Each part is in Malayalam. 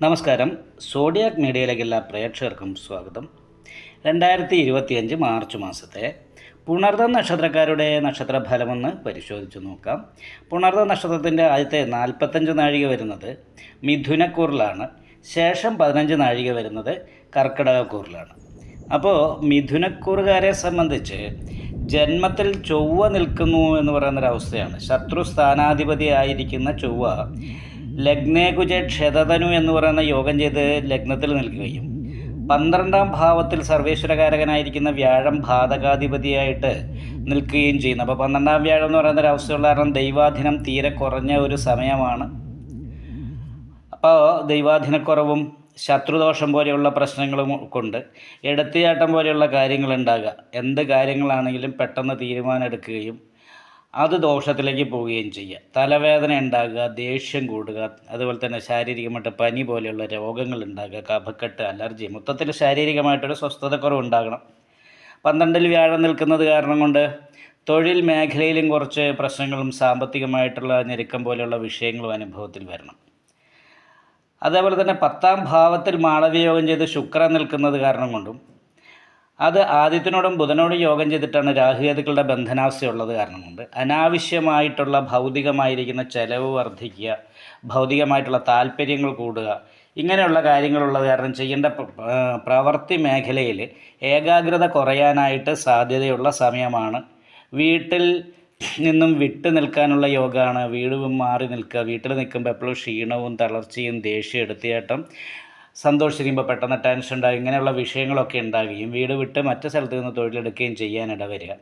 നമസ്കാരം. സോഡിയാക് മീഡിയയിലേക്ക് എല്ലാ പ്രേക്ഷകർക്കും സ്വാഗതം. 2025 മാർച്ച് മാസത്തെ പുണർദം നക്ഷത്രക്കാരുടെ നക്ഷത്രഫലമെന്ന് പരിശോധിച്ച് നോക്കാം. പുണർദം നക്ഷത്രത്തിൻ്റെ ആദ്യത്തെ 45 നാഴിക വരുന്നത് മിഥുനക്കൂറിലാണ്. ശേഷം 15 നാഴിക വരുന്നത് കർക്കിടകക്കൂറിലാണ്. അപ്പോൾ മിഥുനക്കൂറുകാരെ സംബന്ധിച്ച് ജന്മത്തിൽ ചൊവ്വ നിൽക്കുന്നു എന്ന് പറയുന്നൊരവസ്ഥയാണ്. ശത്രു സ്ഥാനാധിപതി ആയിരിക്കുന്ന ചൊവ്വ ലഗ്നേകുജ ക്ഷതതനു എന്ന് പറയുന്ന യോഗം ചെയ്ത് ലഗ്നത്തിൽ നിൽക്കുകയും 12ാം ഭാവത്തിൽ സർവേശ്വരകാരകനായിരിക്കുന്ന വ്യാഴം ബാധകാധിപതിയായിട്ട് നിൽക്കുകയും ചെയ്യുന്നു. അപ്പോൾ 12ാം വ്യാഴം എന്ന് പറയുന്ന ഒരു അവസ്ഥയുള്ള കാരണം ദൈവാധീനം തീരെ കുറഞ്ഞ ഒരു സമയമാണ്. അപ്പോൾ ദൈവാധീനക്കുറവും ശത്രുദോഷം പോലെയുള്ള പ്രശ്നങ്ങളും കൊണ്ട് എടുത്തിയാട്ടം പോലെയുള്ള കാര്യങ്ങളുണ്ടാകുക. എന്ത് കാര്യങ്ങളാണെങ്കിലും പെട്ടെന്ന് തീരുമാനം എടുക്കുകയും അത് ദോഷത്തിലേക്ക് പോവുകയും ചെയ്യുക. തലവേദന ഉണ്ടാകുക, ദേഷ്യം കൂടുക, അതുപോലെ തന്നെ ശാരീരികമായിട്ട് പനി പോലെയുള്ള രോഗങ്ങൾ ഉണ്ടാകുക, കഫക്കെട്ട്, അലർജി, മൊത്തത്തിൽ ശാരീരികമായിട്ടൊരു സ്വസ്ഥതക്കുറവ് ഉണ്ടാകണം. 12ൽ വ്യാഴം നിൽക്കുന്നത് കാരണം കൊണ്ട് തൊഴിൽ മേഖലയിലും കുറച്ച് പ്രശ്നങ്ങളും സാമ്പത്തികമായിട്ടുള്ള ഞെരുക്കം പോലെയുള്ള വിഷയങ്ങളും അനുഭവത്തിൽ വരണം. അതേപോലെ തന്നെ 10ാം ഭാവത്തിൽ മാളവ്യയോഗം ചെയ്ത് ശുക്രൻ നിൽക്കുന്നത് കാരണം കൊണ്ടും അത് ആദിത്യനോടും ബുധനോടും യോഗം ചെയ്തിട്ടാണ് രാഹുകേതുക്കളുടെ ബന്ധനാവസ്ഥയുള്ളത് കാരണം കൊണ്ട് അനാവശ്യമായിട്ടുള്ള ഭൗതികമായിരിക്കുന്ന ചെലവ് വർദ്ധിക്കുക, ഭൗതികമായിട്ടുള്ള താല്പര്യങ്ങൾ കൂടുക, ഇങ്ങനെയുള്ള കാര്യങ്ങളുള്ളത് കാരണം ചെയ്യേണ്ട പ്രവൃത്തി മേഖലയിൽ ഏകാഗ്രത കുറയാനായിട്ട് സാധ്യതയുള്ള സമയമാണ്. വീട്ടിൽ നിന്നും വിട്ടു നിൽക്കാനുള്ള യോഗമാണ്. വീട് മാറി നിൽക്കുക. വീട്ടിൽ നിൽക്കുമ്പോൾ എപ്പോഴും ക്ഷീണവും തളർച്ചയും ദേഷ്യം എടുത്തിയാട്ടം സന്തോഷിക്കുമ്പോൾ പെട്ടെന്ന് ടെൻഷൻ ഉണ്ടാകും. ഇങ്ങനെയുള്ള വിഷയങ്ങളൊക്കെ ഉണ്ടാകുകയും വീട് വിട്ട് മറ്റു സ്ഥലത്ത് നിന്ന് തൊഴിലെടുക്കുകയും ചെയ്യാനിട വരിക.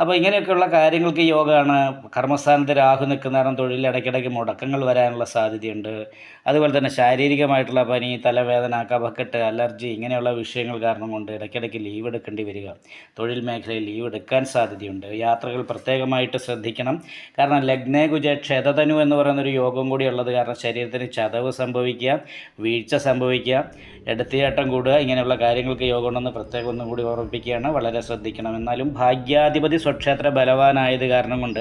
അപ്പോൾ ഇങ്ങനെയൊക്കെയുള്ള കാര്യങ്ങൾക്ക് യോഗമാണ്. കർമ്മസ്ഥാനത്ത് രാഹു നിൽക്കുന്ന കാരണം തൊഴിൽ ഇടയ്ക്കിടയ്ക്ക് മുടക്കങ്ങൾ വരാനുള്ള സാധ്യതയുണ്ട്. അതുപോലെ തന്നെ ശാരീരികമായിട്ടുള്ള പനി, തലവേദന, കഫക്കെട്ട്, അലർജി ഇങ്ങനെയുള്ള വിഷയങ്ങൾ കാരണം കൊണ്ട് ഇടയ്ക്കിടയ്ക്ക് ലീവ് എടുക്കേണ്ടി വരിക. തൊഴിൽ മേഖലയിൽ ലീവ് എടുക്കാൻ സാധ്യതയുണ്ട്. യാത്രകൾ പ്രത്യേകമായിട്ട് ശ്രദ്ധിക്കണം. കാരണം ലഗ്നേകുജ ക്ഷതതനു എന്ന് പറയുന്നൊരു യോഗം കൂടി ഉള്ളത് കാരണം ശരീരത്തിന് ചതവ് സംഭവിക്കുക, വീഴ്ച സംഭവിക്കുക, എടുത്തിയാട്ടം കൂടുക, ഇങ്ങനെയുള്ള കാര്യങ്ങൾക്ക് യോഗം ഉണ്ടെന്ന് പ്രത്യേകം ഒന്നും കൂടി ഓർമ്മിപ്പിക്കുകയാണ്. വളരെ ശ്രദ്ധിക്കണം. എന്നാലും ഭാഗ്യാധിപതി സ്വക്ഷേത്ര ബലവാനായത് കാരണം കൊണ്ട്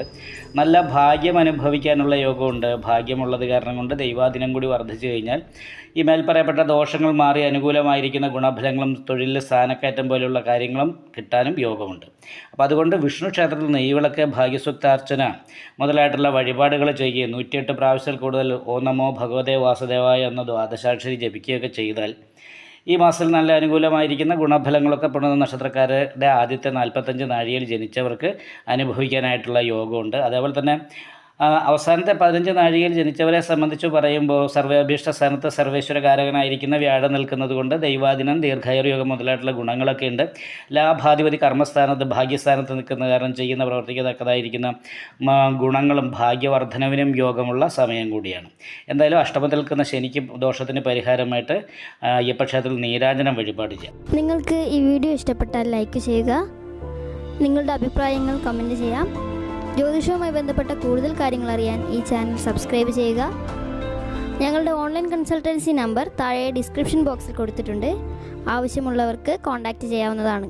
നല്ല ഭാഗ്യം അനുഭവിക്കാനുള്ള യോഗമുണ്ട്. ഭാഗ്യമുള്ളത് കാരണം കൊണ്ട് ദൈവാധീനം കൂടി വർദ്ധിച്ചു കഴിഞ്ഞാൽ ഈ മേൽപ്പറയപ്പെട്ട ദോഷങ്ങൾ മാറി അനുകൂലമായിരിക്കുന്ന ഗുണഫലങ്ങളും തൊഴിലിൽ സ്ഥാനക്കയറ്റം പോലെയുള്ള കാര്യങ്ങളും കിട്ടാനും യോഗമുണ്ട്. അപ്പോൾ അതുകൊണ്ട് വിഷ്ണു ക്ഷേത്രത്തിൽ നെയ്വിളക്ക്, ഭാഗ്യസൂക്താർച്ചന മുതലായിട്ടുള്ള വഴിപാടുകൾ ചെയ്യുകയും 108 പ്രാവശ്യത്തിൽ കൂടുതൽ ഓം നമോ ഭഗവതേ വാസുദേവായ എന്ന ദ്വാദശാക്ഷരി ജപിക്കുകയൊക്കെ ചെയ്താൽ ഈ മാസത്തിൽ നല്ല അനുകൂലമായിരിക്കുന്ന ഗുണഫലങ്ങളൊക്കെ പുണർദ നക്ഷത്രക്കാരുടെ ആദ്യത്തെ 45 നാഴികയിൽ ജനിച്ചവർക്ക് അനുഭവിക്കാനായിട്ടുള്ള യോഗമുണ്ട്. അതേപോലെ തന്നെ അവസാനത്തെ 15 നാഴികയിൽ ജനിച്ചവരെ സംബന്ധിച്ച് പറയുമ്പോൾ സർവേഭീഷ്ട സ്ഥാനത്ത് സർവേശ്വരകാരകനായിരിക്കുന്ന വ്യാഴം നിൽക്കുന്നത് കൊണ്ട് ദൈവാധീനം, ദീർഘായുർയോഗം മുതലായിട്ടുള്ള ഗുണങ്ങളൊക്കെ ഉണ്ട്. ലാഭാധിപതി കർമ്മസ്ഥാനത്ത് ഭാഗ്യസ്ഥാനത്ത് നിൽക്കുന്ന കാരണം ചെയ്യുന്ന പ്രവർത്തിക്കത്തക്കതായിരിക്കുന്ന ഗുണങ്ങളും ഭാഗ്യവർദ്ധനവിനും യോഗമുള്ള സമയം കൂടിയാണ്. എന്തായാലും അഷ്ടമത്തിൽ നിൽക്കുന്ന ശനിക്ക് ദോഷത്തിന് പരിഹാരമായിട്ട് അയ്യപ്പക്ഷേത്രത്തിൽ നീരാഞ്ജനം വഴിപാട് ചെയ്യാം. നിങ്ങൾക്ക് ഈ വീഡിയോ ഇഷ്ടപ്പെട്ടാൽ ലൈക്ക് ചെയ്യുക, നിങ്ങളുടെ അഭിപ്രായങ്ങൾ കമൻറ്റ് ചെയ്യാം. ജ്യോതിഷവുമായി ബന്ധപ്പെട്ട കൂടുതൽ കാര്യങ്ങൾ അറിയാൻ ഈ ചാനൽ സബ്സ്ക്രൈബ് ചെയ്യുക. ഞങ്ങളുടെ ഓൺലൈൻ കൺസൾട്ടൻസി നമ്പർ താഴെ ഡിസ്ക്രിപ്ഷൻ ബോക്സിൽ കൊടുത്തിട്ടുണ്ട്. ആവശ്യമുള്ളവർക്ക് കോൺടാക്റ്റ് ചെയ്യാവുന്നതാണ്.